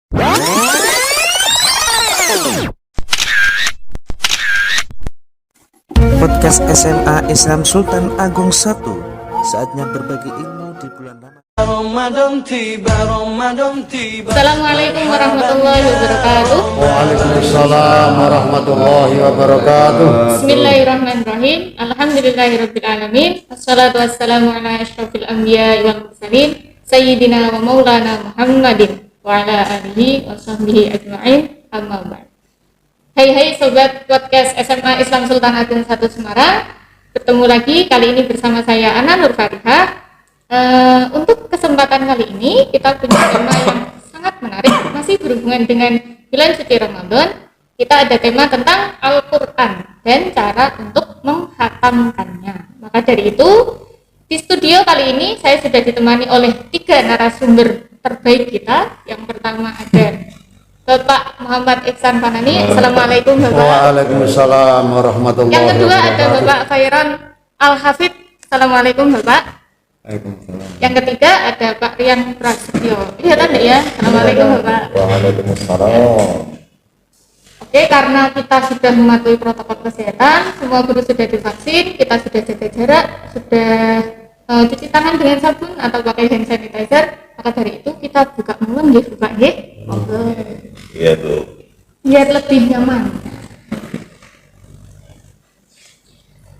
Podcast SMA Islam Sultan Agung 1. Saatnya berbagi ilmu di bulan Ramadan. Assalamualaikum warahmatullahi wabarakatuh. Waalaikumsalam warahmatullahi wabarakatuh. Bismillahirrahmanirrahim. Alhamdulillahirabbil alamin. Wassalatu wassalamu ala asyrofil anbiya'i wal mursalin sayyidina wa maulana Muhammadin wa ala alihi wa sahbihi ajma'in. Amma ba'd. Hai sobat podcast SMA Islam Sultan Agung 1 Semarang. Bertemu lagi kali ini bersama saya Ana Nur Farihah. Untuk kesempatan kali ini kita punya tema yang sangat menarik, masih berhubungan dengan bulan suci Ramadan. Kita ada tema tentang Al-Quran dan cara untuk menghatamkannya. Maka dari itu di studio kali ini saya sudah ditemani oleh 3 narasumber terbaik kita. Yang pertama ada Bapak Muhammad Ihsan Fanani. Assalamualaikum Bapak. Waalaikumsalam warahmatullahi Yang kedua wabarakatuh. ada Bapak Khairon Al-Hafid. Assalamualaikum Bapak. Waalaikumsalam. Yang ketiga ada Pak Rian Prasetyo. Kelihatan enggak ya? Assalamualaikum Bapak. Waalaikumsalam. Oke, karena kita sudah mematuhi protokol kesehatan, semua guru sudah divaksin, kita sudah jaga jarak, sudah cuci tangan dengan sabun atau pakai hand sanitizer. Maka dari itu kita buka mulut nggih Bapak nggih. Monggo. Iya tuh. Biar lebih nyaman.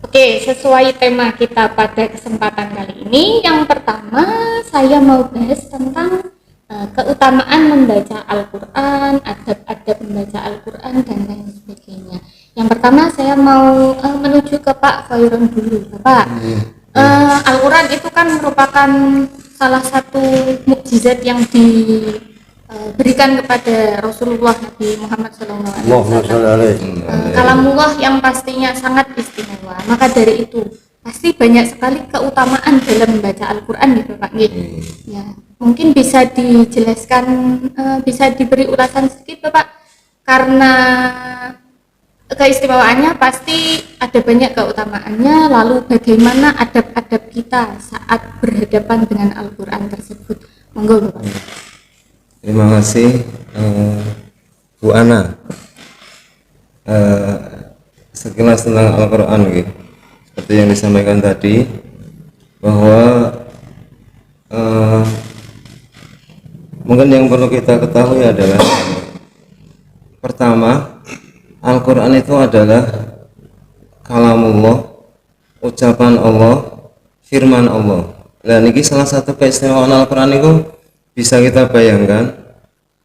Oke, sesuai tema kita pada kesempatan kali ini, yang pertama saya mau bahas tentang keutamaan membaca Al-Quran, adab-adab membaca Al-Quran dan lain sebagainya. Yang pertama saya mau menuju ke Pak Khairon dulu, Bapak. Al-Quran itu kan merupakan salah satu mukjizat yang diberikan kepada Rasulullah Nabi Muhammad SAW. Kalamullah yang pastinya sangat istimewa. Maka dari itu pasti banyak sekali keutamaan dalam membaca Al-Quran gitu Pak. Ya, mungkin bisa dijelaskan, bisa diberi ulasan sedikit Bapak, karena keistimewaannya pasti ada banyak keutamaannya. Lalu bagaimana adab-adab kita saat berhadapan dengan Al-Quran tersebut? Monggo Bapak. Terima kasih Bu Ana. Sekilas tentang Al-Quran gitu. Seperti yang disampaikan tadi bahwa mungkin yang perlu kita ketahui adalah pertama, Al-Quran itu adalah kalamullah, ucapan Allah, firman Allah. Dan ini salah satu keistimewaan Al-Quran itu bisa kita bayangkan.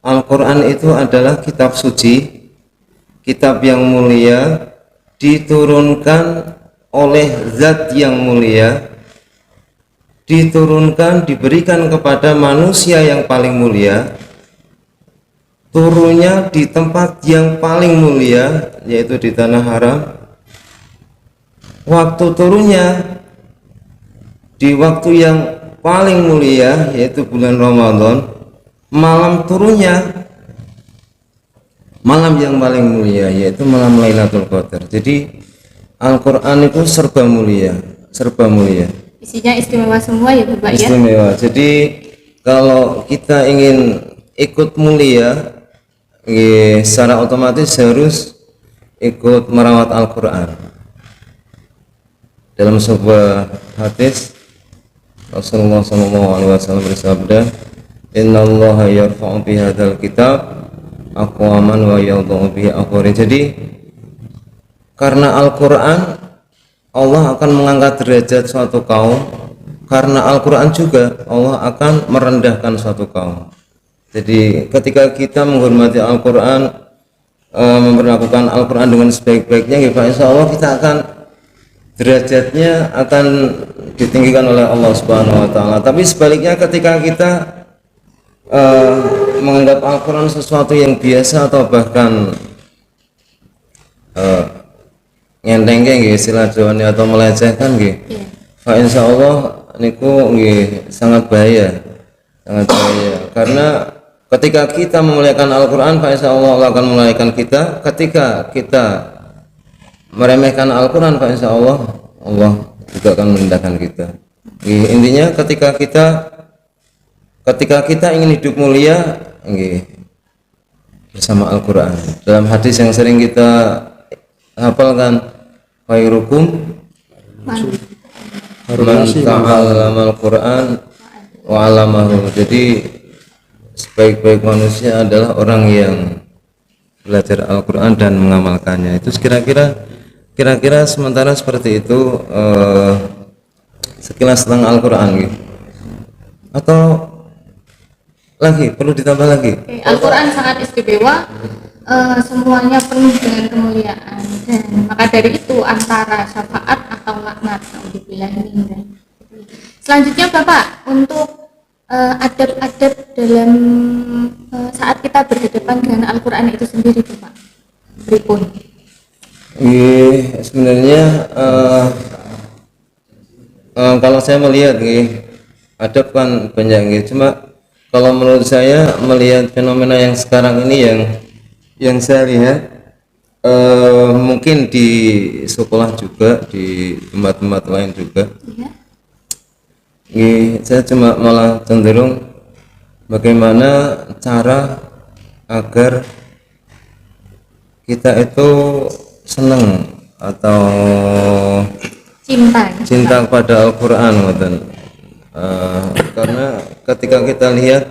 Al-Quran itu adalah kitab suci, kitab yang mulia, diturunkan oleh zat yang mulia, diturunkan, diberikan kepada manusia yang paling mulia, turunnya di tempat yang paling mulia, yaitu di tanah haram. Waktu turunnya di waktu yang paling mulia, yaitu bulan Ramadan. Malam turunnya malam yang paling mulia, yaitu malam Lailatul Qadar. Jadi Al-Quran itu serba mulia, serba mulia. Isinya istimewa semua ya Bapak ya. Istimewa. Jadi kalau kita ingin ikut mulia, secara otomatis harus ikut merawat Al-Quran. Dalam sebuah hadis Rasulullah SAW bersabda, Innallaha yarfa'u bihadzal kitab aqwaman wa yadh'u bihi akharin. Jadi karena Al-Quran Allah akan mengangkat derajat suatu kaum, karena Al-Quran juga Allah akan merendahkan suatu kaum. Jadi ketika kita menghormati Al-Quran, memperlakukan Al-Quran dengan sebaik-baiknya, ya Pak, insya Allah kita akan derajatnya akan ditinggikan oleh Allah Subhanahu Wa Taala. Tapi sebaliknya ketika kita menganggap Al-Quran sesuatu yang biasa atau bahkan ngenteng istilah Jawane atau melecehkan Pak, insya Allah niku sangat bahaya, sangat bahaya. Karena ketika kita memuliakan Al-Quran, Pak, insya Allah Allah akan memuliakan kita. Ketika kita meremehkan Al-Quran, Pak, insya Allah Allah juga akan merendahkan kita. Intinya ketika kita ingin hidup mulia, bersama Al-Quran. Dalam hadis yang sering kita hafalkan, khairukum man ta'allama Al-Quran wa 'allamahu. Jadi sebaik-baik manusia adalah orang yang belajar Al-Quran dan mengamalkannya. Itu kira-kira sementara seperti itu, sekilas tentang Al-Quran gitu. Atau lagi perlu ditambah lagi? Oke, Al-Quran sangat istimewa, semuanya penuh dengan kemuliaan, dan maka dari itu antara syafaat atau laknat. Alhamdulillah. Selanjutnya Bapak, untuk adab-adab dalam saat kita berhadapan dengan Al-Quran itu sendiri Bapak, berikut. Sebenarnya kalau saya melihat adab kan banyak cuma kalau menurut saya melihat fenomena yang sekarang ini yang saya lihat, mungkin di sekolah juga, di tempat-tempat lain juga, saya cuma malah cenderung bagaimana cara agar kita itu senang atau cinta kepada Al-Quran, karena ketika kita lihat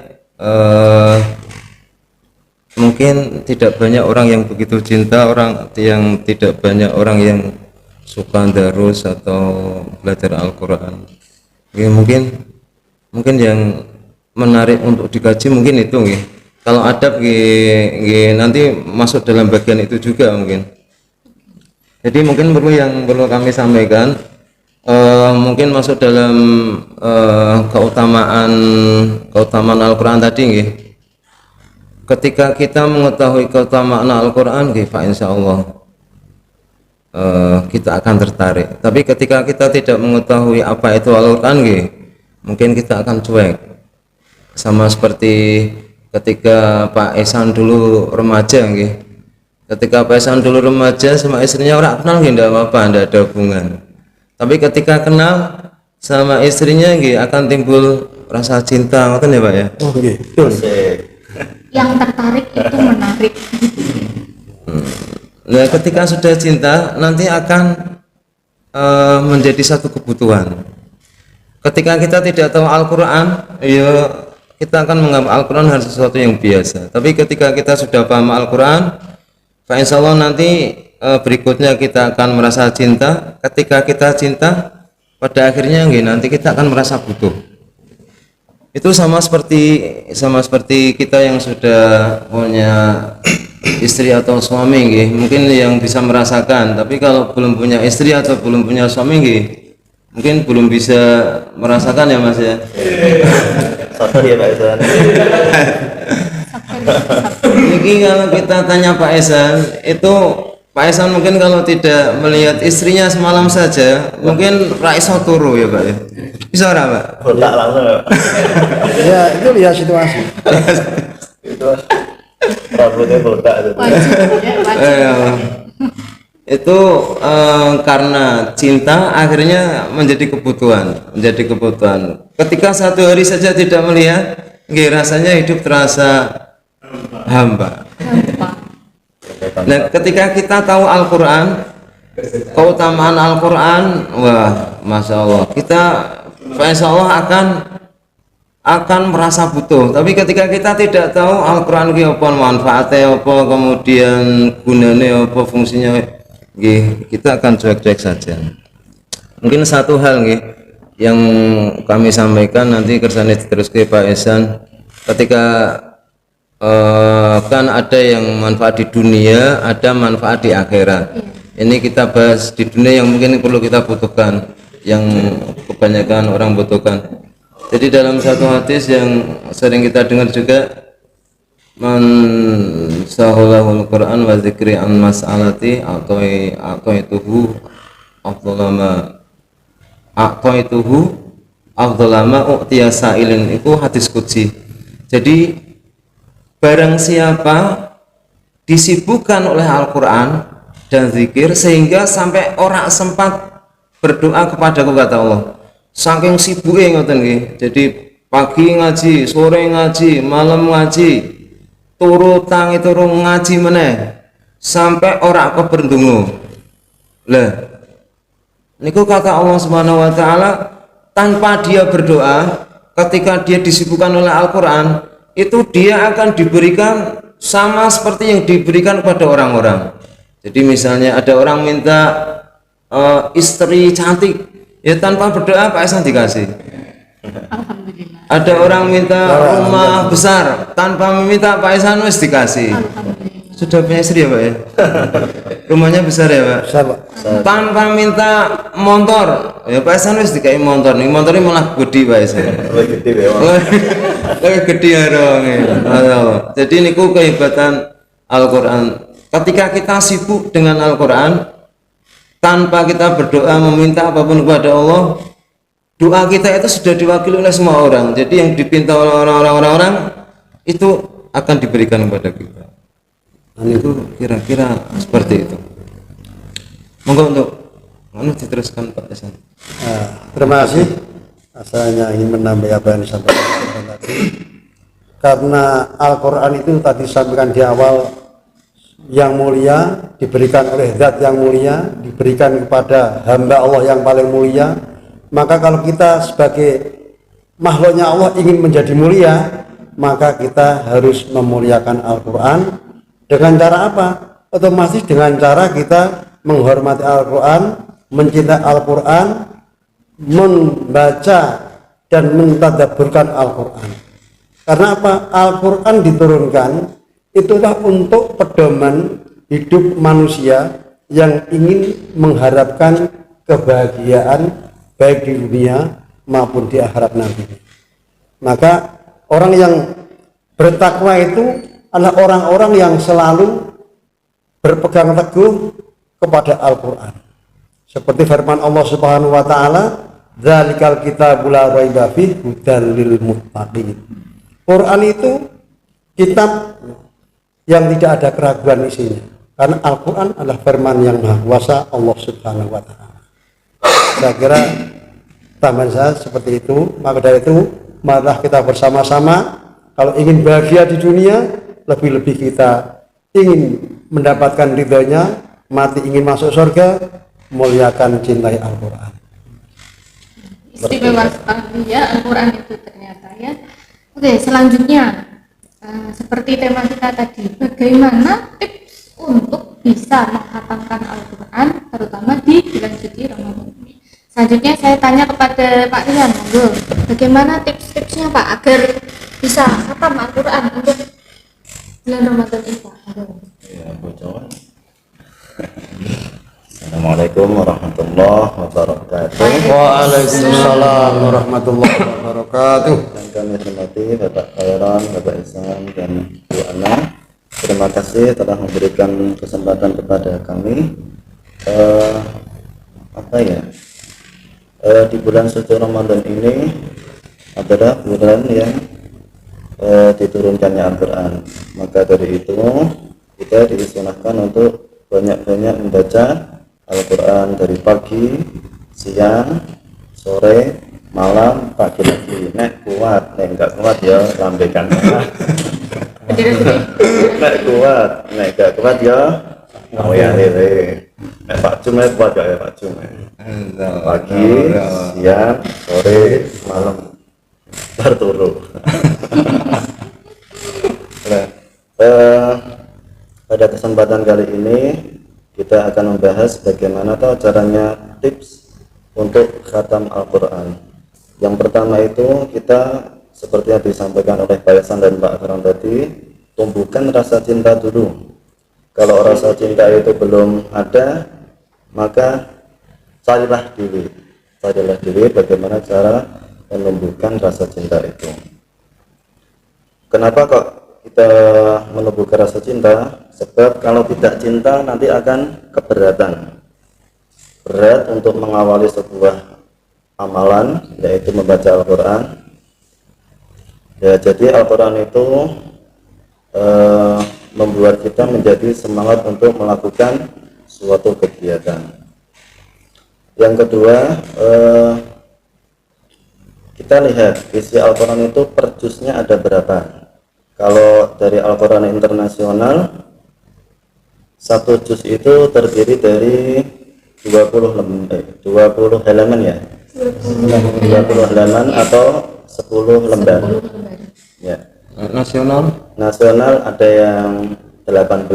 mungkin tidak banyak orang yang begitu cinta, tidak banyak orang yang suka darus atau belajar Al-Quran. Mungkin yang menarik untuk dikaji mungkin itu kalau adab nanti masuk dalam bagian itu juga mungkin. Jadi mungkin perlu kami sampaikan, mungkin masuk dalam keutamaan Al-Quran tadi ketika kita mengetahui keutamaan Al-Quran Pak, insya Allah kita akan tertarik. Tapi ketika kita tidak mengetahui apa itu Al-Quran mungkin kita akan cuek, sama seperti ketika Pak Esan dulu remaja ketika Pak Esan dulu remaja sama istrinya orang kenal tidak apa-apa, tidak ada hubungan. Tapi ketika kenal sama istrinya akan timbul rasa cinta, ya Pak ya. Betul. Yang tertarik itu menarik. Nah, ketika sudah cinta nanti akan menjadi satu kebutuhan. Ketika kita tidak tahu Al-Quran, kita akan menganggap Al-Quran harus sesuatu yang biasa. Tapi ketika kita sudah paham Al-Quran, insya Allah nanti berikutnya kita akan merasa cinta. Ketika kita cinta, pada akhirnya nanti kita akan merasa butuh. Itu sama seperti kita yang sudah punya istri atau suami mungkin yang bisa merasakan. Tapi kalau belum punya istri atau belum punya suami mungkin belum bisa merasakan ya Mas ya. Sabar ya Pak Esan. Jadi kalau kita tanya Pak Esan, itu Pak Esan mungkin kalau tidak melihat istrinya semalam saja, mungkin raiso turu ya Pak ya. Bisa ora Pak? Botak langsung ya. Ya itu lihat situasi. Itu rambutnya botak itu. Itu karena cinta akhirnya menjadi kebutuhan. Ketika satu hari saja tidak melihat, rasanya hidup terasa hampa. Nah, ketika kita tahu Al-Quran, keutamaan Al-Quran, wah, masya Allah, kita insya Allah akan merasa butuh. Tapi ketika kita tidak tahu Al-Quran apa manfaatnya apa, kemudian gunanya apa, fungsinya, kita akan cuek-cuek saja. Mungkin satu hal yang kami sampaikan nanti kersane terus ke Pak Esan, ketika kan ada yang manfaat di dunia, ada manfaat di akhirat. Ini kita bahas di dunia yang mungkin perlu kita butuhkan, yang kebanyakan orang butuhkan. Jadi dalam satu hadis yang sering kita dengar juga, man sahulahul Quran wa zikri an mas'alati a'taituhu afdalama u'tiya sa'ilin. Itu hadis qudsi. Jadi barang siapa disibukkan oleh Al-Quran dan zikir sehingga sampai orang sempat berdoa kepada Allah, saking sibuknya ngoten nggih. Jadi pagi ngaji, sore ngaji, malam ngaji, turu tangi turu ngaji meneh sampai ora keberdungu. Lah niku kata Allah Subhanahu wa taala, tanpa dia berdoa, ketika dia disibukkan oleh Al-Qur'an, itu dia akan diberikan sama seperti yang diberikan kepada orang-orang. Jadi misalnya ada orang minta istri cantik, ya tanpa berdoa Pak Esan dikasih. Alhamdulillah. Ada orang minta rumah besar, tanpa meminta Pak Esan wis dikasih. Alhamdulillah. Sudah punya istri ya Pak ya? Rumahnya besar ya Pak? Besar, Pak. Tanpa minta motor, ya Pak Esan wis dikai motor nih, motornya malah gede Pak Esan. Lebih gede ya. Lebih gede ya dong. Jadi niku kehebatan Al-Quran. Ketika kita sibuk dengan Al-Quran, tanpa kita berdoa meminta apapun kepada Allah, doa kita itu sudah diwakili oleh semua orang. Jadi yang dipinta oleh orang-orang itu akan diberikan kepada kita. Itu kira-kira seperti itu. Monggo untuk diteruskan Pak Esan. Terima kasih. Saya hanya ingin menambah apa yang disampaikan tadi. Karena Al-Quran itu tadi disampaikan di awal, yang mulia diberikan oleh zat yang mulia, diberikan kepada hamba Allah yang paling mulia. Maka kalau kita sebagai makhluknya Allah ingin menjadi mulia, maka kita harus memuliakan Al-Quran. Dengan cara apa? Otomatis dengan cara kita menghormati Al-Quran, mencintai Al-Quran, membaca dan mentadabburkan Al-Quran. Karena apa? Al-Quran diturunkan itulah untuk pedoman hidup manusia yang ingin mengharapkan kebahagiaan baik di dunia maupun di akhirat nanti. Maka orang yang bertakwa itu adalah orang-orang yang selalu berpegang teguh kepada Al-Quran. Seperti firman Allah Subhanahu wa taala, "Dzalikal kitabul la raiba fihi hudal lil muttaqin." Quran itu kitab yang tidak ada keraguan isinya, karena Al-Quran adalah firman yang maha kuasa Allah Subhanahu wa taala. Saya kira tambahan saya seperti itu. Maka dari itu marilah kita bersama-sama, kalau ingin bahagia di dunia, lebih-lebih kita ingin mendapatkan ridhonya, mati ingin masuk surga, muliakan cintai Al-Quran. Istimewa sekali ya Al-Quran itu ternyata ya. Oke, selanjutnya seperti tema kita tadi, bagaimana tips untuk bisa menghatamkan Al-Quran terutama di bulan suci Ramadan ini. Selanjutnya saya tanya kepada Pak Rian, monggo, bagaimana tips-tipsnya Pak agar bisa khatam Al-Quran untuk bulan Ramadan ini Pak? Ya, bocor. Assalamualaikum warahmatullahi wabarakatuh. Waalaikumsalam warahmatullahi wabarakatuh. Dan kami hormati Bapak Khairan, Bapak Ihsan, dan Bu Ana. Terima kasih telah memberikan kesempatan kepada kami. Di bulan suci Ramadan ini adalah bulan yang diturunkannya Al-Quran. Maka dari itu kita disunahkan untuk banyak-banyak membaca Al-Quran dari pagi, siang, sore, malam, pagi lagi. Nek kuat, nek enggak kuat ya lambekan. Nek kuat, nek enggak kuat ya ngoyang lele. Nek Pak Cum kuat ya Pak Cum. Pagi, siang, sore, malam, berturu. Pada kesempatan kali ini kita akan membahas bagaimana caranya tips untuk khatam Al-Quran. Yang pertama itu kita seperti yang disampaikan oleh Pak Yasan dan Pak Akram tadi, tumbuhkan rasa cinta dulu. Kalau rasa cinta itu belum ada, maka carilah diri bagaimana cara menumbuhkan rasa cinta itu. Kenapa kok kita menumbuhkan rasa cinta? Sebab kalau tidak cinta nanti akan keberatan, berat untuk mengawali sebuah amalan, yaitu membaca Al-Quran. Ya, jadi Al-Quran itu membuat kita menjadi semangat untuk melakukan suatu kegiatan. Yang kedua, kita lihat isi Al-Quran itu per juznya ada berapa. Kalau dari Al-Quran internasional, satu juz itu terdiri dari 20 halaman ya, 20 halaman atau 10 lembar. Ya. Nasional ada yang 18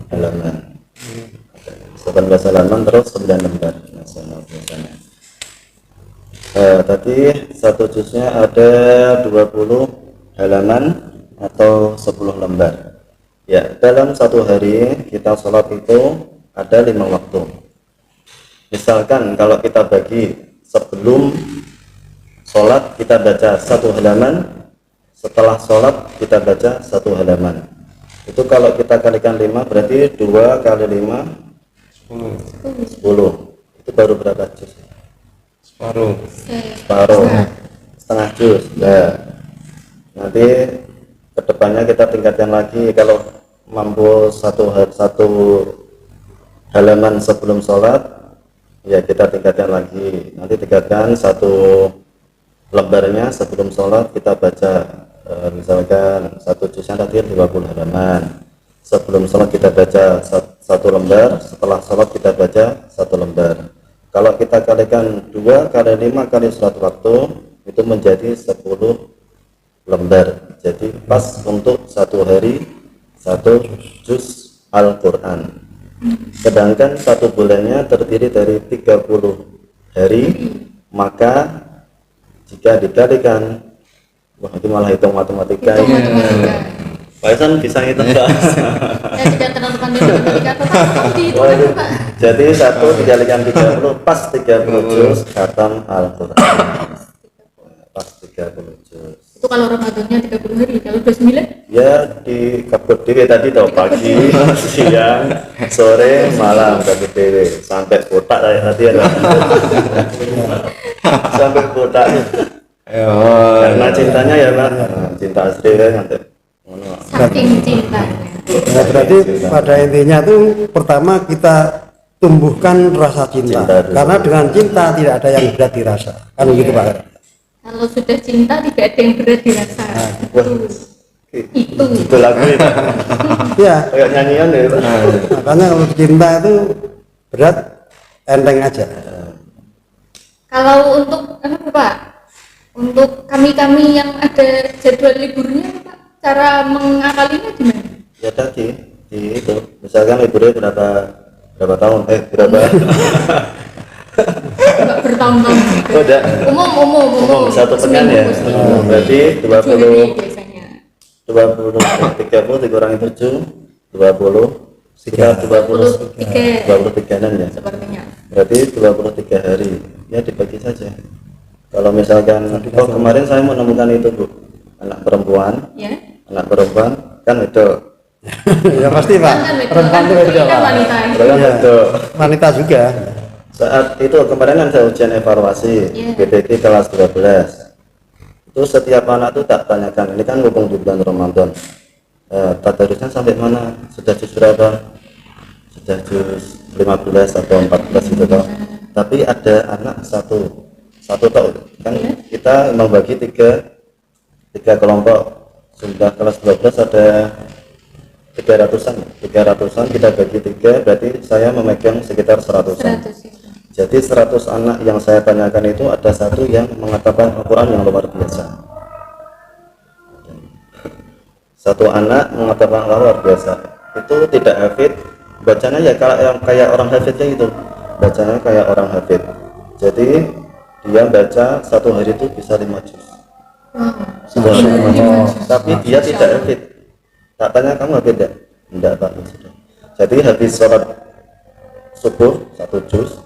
halaman, 18 halaman terus 9 lembar nasional biasanya. Tadi satu juznya ada 20 halaman atau 10 lembar. Ya, dalam satu hari kita sholat itu ada 5 waktu. Misalkan kalau kita bagi, sebelum sholat kita baca 1 halaman, setelah sholat kita baca 1 halaman. Itu kalau kita kalikan 5 berarti 2 kali 5 10. Itu baru berapa juz? Separuh, setengah juz. Nah, nanti kedepannya kita tingkatkan lagi. Kalau mampu satu halaman sebelum sholat, ya kita tingkatkan lagi. Nanti tingkatkan 1 lembarnya sebelum sholat kita baca, misalkan 1 juznya tadi 20 halaman. Sebelum sholat kita baca 1 lembar, setelah sholat kita baca 1 lembar. Kalau kita kalikan 2 kali 5 kali sholat waktu, itu menjadi 10 lembar. Jadi pas untuk 1 hari 1 juz Al-Quran. Sedangkan 1 bulannya terdiri dari 30 hari, maka jika dikalikan, wah itu malah hitung matematika. Pak Isan bisa ngitung Pak? Saya tidak terlalu pandai matematika, Pak. Waduh, jadi 1 dikalikan 30 pas 30 juz khatam Al-Quran. Pas 30 juz. Itu kalau Ramadannya 30 hari, kalau 29? Ya di kabut dewe tadi tau, pagi, siang, sore, malam kabut dewe sampai kotak tadi ada. Sampai kotak. Karena cintanya ya Pak, cinta asli kan nanti. Saking cintanya. Nah, berarti pada intinya tuh pertama kita tumbuhkan rasa cinta. Cinta dulu. Karena dengan cinta tidak ada yang berat dirasa. Kan begitu Pak. Kalau sudah cinta tidak ada yang berat dirasa. Wah, itu lagu itu. Ya, Kayak nyanyian ya Pak. makanya kalau cinta itu berat, enteng aja. Kalau untuk apa Pak? Untuk kami-kami yang ada jadwal liburnya Pak, cara mengakalinya gimana? Ya tadi di itu, misalkan liburnya berapa tahun? Berapa? Enggak bertahun-tahun. Oh, udah. Umum. 1 pekan ya. Berarti 20 biasanya. 20 30 dikurangi 7 20 sekitar 23 ya. Sepertinya. Berarti 23 hari. Ya dibagi saja. Kalau misalkan kemarin saya menemukan itu Bu, anak perempuan. Ya. Anak perempuan kan itu. Ya pasti Pak. Perempuan itu beda, Pak. wanita. Iya. Itu. Wanita juga. Saat itu kemarin kan saya ujian evaluasi GPK kelas 12. Itu setiap anak tuh tak tanyakan, ini kan mumpung di bulan Ramadan, tadarusnya sampai mana, sudah juz berapa, sudah juz 15 atau 14 gitu toh. Tapi ada anak satu toh kan kita membagi tiga kelompok. Sudah kelas 12 ada 300-an kita bagi 3, berarti saya memegang sekitar 100-an. Jadi 100 anak yang saya tanyakan itu ada satu yang mengatakan Al-Quran yang luar biasa. Satu anak mengatakan luar biasa. Itu tidak hafid, bacanya ya kayak orang hafidnya itu. Bacanya kayak orang hafid. Jadi dia baca 1 hari itu bisa 5 juz. Tapi dia tidak hafid. Tak tanya kamu hafid tidak? Tidak Pak. Jadi habis sholat subuh 1 juz,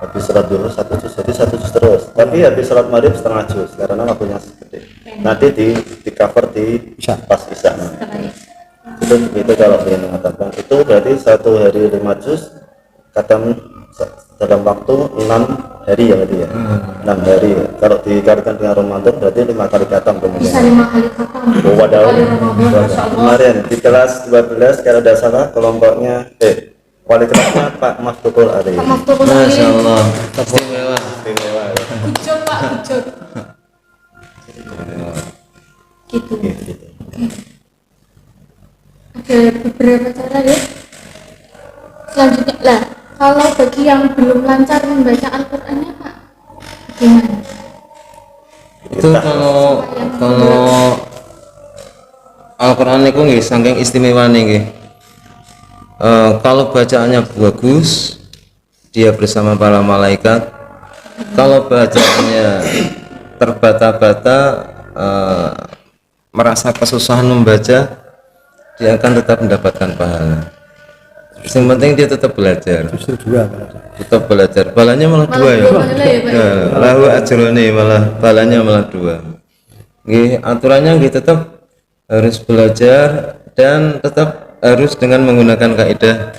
habis sholat dulu 1 juz, jadi 1 juz terus. Tapi habis sholat maghrib setengah juz karena waktunya gede. Nanti di cover di pas isya. Itu kalau dia mengatakan itu berarti 1 hari 5 juz, khatam dalam waktu 6 hari ya berarti ya. 6 hari. Kalau dikalikan dengan Ramadan berarti 5 kali khatam kemudian. Bisa 5 kali khatam. Oh, waduh. Kemarin di kelas 12 kalau tidak salah kelompoknya wali kelasnya Pak Maftukul Ali. Pak Maftukul Ali. Masya Allah, istimewa. Ujuk Pak, ujuk. Gitu. Gitu. Ada beberapa cara ya. Selanjutnya lah, kalau bagi yang belum lancar membaca Al-Qur'annya Pak, gimana? Itu kalau Al-Qur'an itu nggih saking istimewane nggih. Kalau bacaannya bagus, dia bersama para malaikat. Kalau bacaannya terbata-bata, merasa kesusahan membaca, dia akan tetap mendapatkan pahala. Yang penting dia tetap belajar. Justru dua. Tetap belajar. Balanya malah dua ya. Nah, lahu ajrone malah balanya malah dua. Nggih, aturannya nggih tetap harus belajar dan tetap harus dengan menggunakan kaidah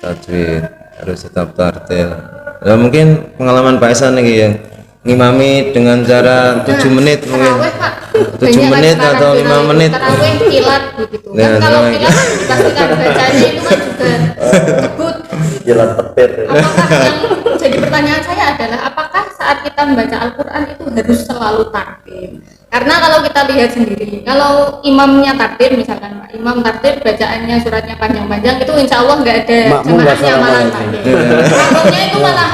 tajwid, harus tetap tartil. Nah, mungkin pengalaman Pak Esan nih yang ngimami dengan cara 7 menit mungkin. Tarawih, Pak. 7 Banyak menit kan atau 5 menit. Tarawih kilat begitu. Ya, Kan kalau tarawih kilat kan dipastikan bacanya itu kan juga kebut. Jalan petir. Apakah yang jadi pertanyaan saya adalah apakah saat kita membaca Al-Qur'an itu harus selalu takbir? Karena kalau kita lihat sendiri, kalau imamnya takbir misalkan Pak, imam takbir bacaannya suratnya panjang-panjang itu insya Allah nggak ada Makmum nggak jamaahnya salah malah lagi. takbir. Makmumnya itu malah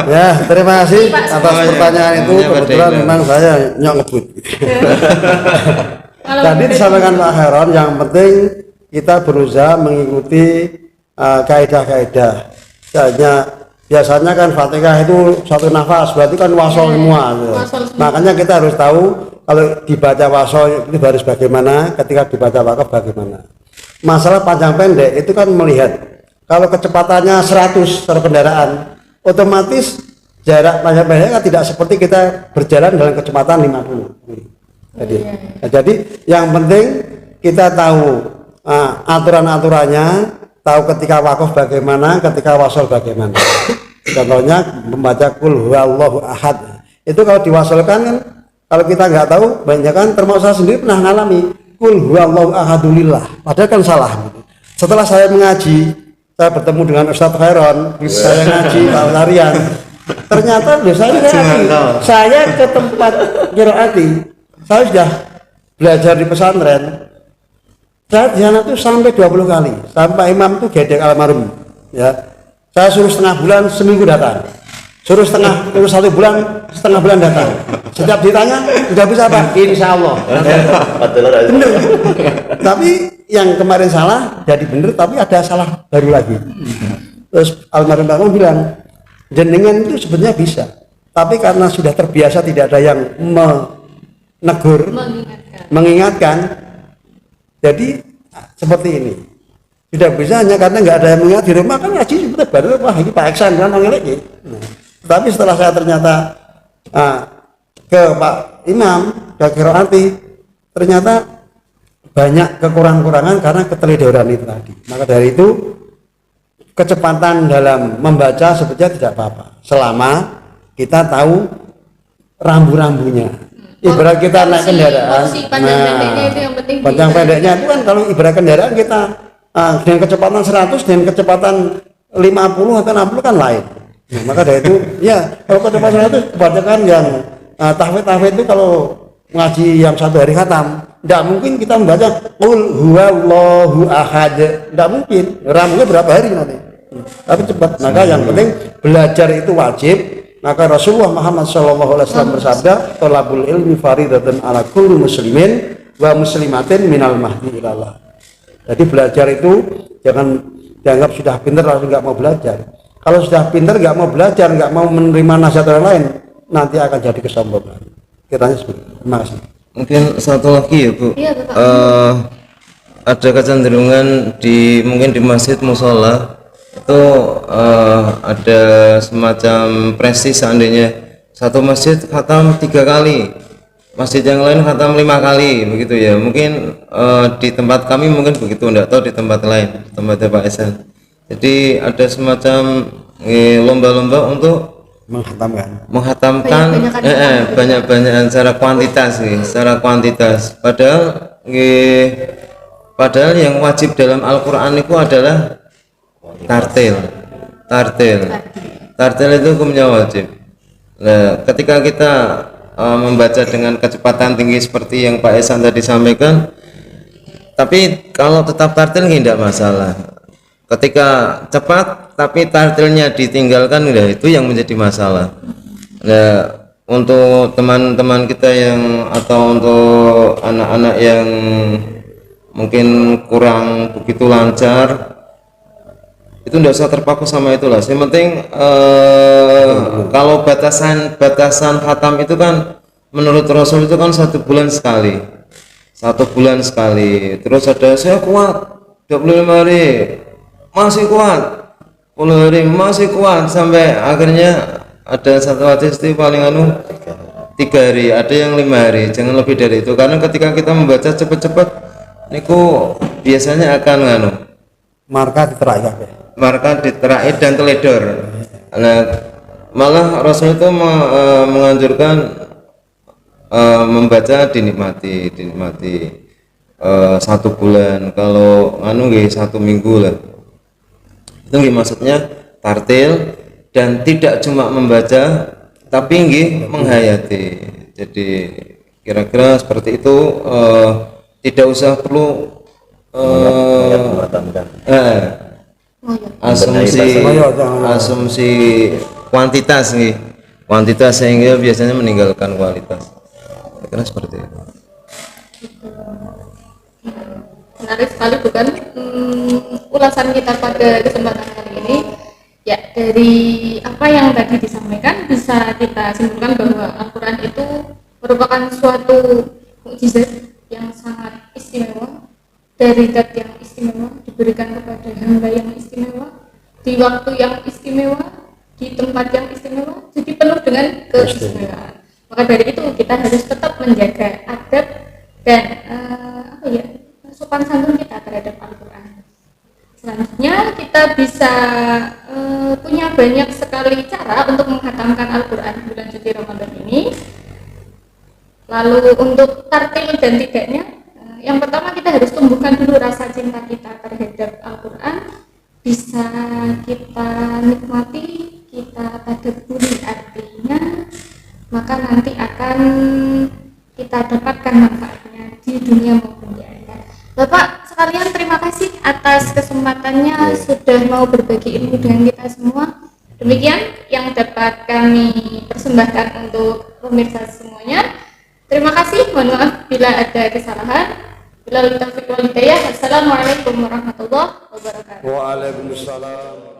Ya, terima kasih Pak, atas pertanyaan itu. Namanya Pak Kebetulan Deka. memang saya nyok ngebut. kalau Tadi disampaikan Pak Heron, yang penting kita berusaha mengikuti kaidah-kaidah. Biasanya kan Fatihah itu satu nafas, berarti kan wasol semua. Gitu. Wasol semua. Makanya kita harus tahu kalau dibaca wasol itu baris bagaimana, ketika dibaca wakaf bagaimana. Masalah panjang pendek itu kan melihat kalau kecepatannya 100 per kendaraan, otomatis jarak panjang pendek kan tidak seperti kita berjalan dalam kecepatan 50. Jadi yang penting kita tahu aturan-aturannya, tahu ketika wakaf bagaimana, ketika wasol bagaimana. Contohnya membaca kul huwallahu ahad. Itu kalau diwasolkan kan, kalau kita nggak tahu, banyak kan termasuk saya sendiri pernah ngalami kul huwallahu ahadulillah. Padahal kan salah. Setelah saya mengaji, saya bertemu dengan Ustadz Khairon, saya ngaji Pak Larian. Ternyata saya ke tempat qiraati. Saya sudah belajar di pesantren. Saya di sana tuh sampai 20 kali, sampai imam tuh gedek almarhum, ya. Saya suruh setengah bulan, seminggu datang. Suruh 1 bulan, setengah bulan datang. Setiap ditanya, udah bisa Pak? Insya Allah. Bener. Tapi yang kemarin salah, jadi bener, tapi ada salah baru lagi. Terus almarhum Bapak bilang, jenengan itu sebenarnya bisa, tapi karena sudah terbiasa tidak ada yang menegur, mengingatkan. Jadi seperti ini tidak bisa hanya karena nggak ada yang mengingat di rumah kan ngaji sebenarnya baru wah ini Pak Eksan kan ngelek. Tapi setelah saya ternyata ke Pak Imam ke qiraati, ternyata banyak kekurangan-kurangan karena keteledoran itu tadi. Maka dari itu kecepatan dalam membaca sebetulnya tidak apa-apa selama kita tahu rambu-rambunya. Ibarat kita naik kendaraan, panjang pendeknya itu yang penting. Panjang pendeknya itu kan kalau ibarat kendaraan kita dengan kecepatan 100 dengan kecepatan 50 atau 60 kan lain. Nah, maka dari itu ya kalau kecepatan 100 kebanyakan yang tahfidz itu kalau ngaji yang 1 hari khatam, tidak mungkin kita membaca qul huwallahu ahad, tidak mungkin. Rambunya berapa hari nanti? Tapi cepat. Maka yang penting belajar itu wajib. Maka Rasulullah Muhammad SAW bersabda, "Thalabul ilmi faridatun ala kulli muslimin wa muslimatin minal mahdi ilallah." Jadi belajar itu jangan dianggap sudah pintar lalu nggak mau belajar. Kalau sudah pintar nggak mau belajar, nggak mau menerima nasihat orang lain, nanti akan jadi kesombongan. Kiranya seperti itu. Terima kasih. Mungkin satu lagi ya Bu. Iya, Bapak. Ada kecenderungan mungkin di masjid musola itu ada semacam prestis, seandainya satu masjid khatam 3 kali, masjid yang lain khatam 5 kali begitu ya. Mungkin di tempat kami mungkin begitu, enggak tahu di tempat lain, di tempatnya Pak Esan. Jadi ada semacam lomba-lomba untuk menghatamkan banyak-banyakan secara kuantitas nih, secara kuantitas. Padahal yang wajib dalam Al-Qur'an itu adalah tartil itu hukumnya wajib. Nah, ketika kita membaca dengan kecepatan tinggi seperti yang Pak Esan tadi sampaikan. Tapi kalau tetap tartil tidak masalah. Ketika cepat tapi tartilnya ditinggalkan, ya itu yang menjadi masalah. Nah, untuk teman-teman kita yang atau untuk anak-anak yang mungkin kurang begitu lancar, itu tidak usah terpaku sama itulah. Yang penting kalau batasan khatam itu kan menurut Rasul itu kan 1 bulan sekali. 1 bulan sekali. Terus ada saya kuat 25 hari masih kuat, 10 hari masih kuat, sampai akhirnya ada satu hadis itu paling 3 hari, ada yang 5 hari, jangan lebih dari itu. Karena ketika kita membaca cepat-cepat niku biasanya akan marka diterak marka diterai dan teledor. Nah, malah Rasul itu menganjurkan membaca dinikmati 1 bulan. Kalau nggih 1 minggu lah. Itu nggih maksudnya tartil dan tidak cuma membaca tapi nggih menghayati. Jadi kira-kira seperti itu, tidak usah perlu asumsi kuantitas nih, kuantitas sehingga biasanya meninggalkan kualitas. Kira seperti itu. Menarik sekali bukan ulasan kita pada kesempatan kali ini. Ya, dari apa yang tadi disampaikan bisa kita simpulkan bahwa Al-Quran itu merupakan suatu mukjizat yang sangat istimewa, dari zat yang istimewa, diberikan kepada hamba yang istimewa, di waktu yang istimewa, di tempat yang istimewa, jadi penuh dengan keistimewaan. Maka dari itu kita harus tetap menjaga adab dan sopan santun kita terhadap Al-Quran. Selanjutnya kita bisa punya banyak sekali cara untuk menghatamkan Al-Quran bulan suci Ramadan ini. Lalu untuk tartil dan tidaknya, yang pertama kita harus tumbuhkan dulu rasa cinta kita terhadap Al-Quran. Bisa kita nikmati, kita tadabburi artinya, maka nanti akan kita dapatkan manfaatnya di dunia maupun di akhirat. Bapak sekalian, terima kasih atas kesempatannya sudah mau berbagi ilmu dengan kita semua. Demikian yang dapat kami persembahkan untuk pemirsa semuanya. Terima kasih, mohon maaf bila ada kesalahan. Bila taufiq wal hidayah. Assalamualaikum warahmatullahi wabarakatuh. Waalaikumsalam.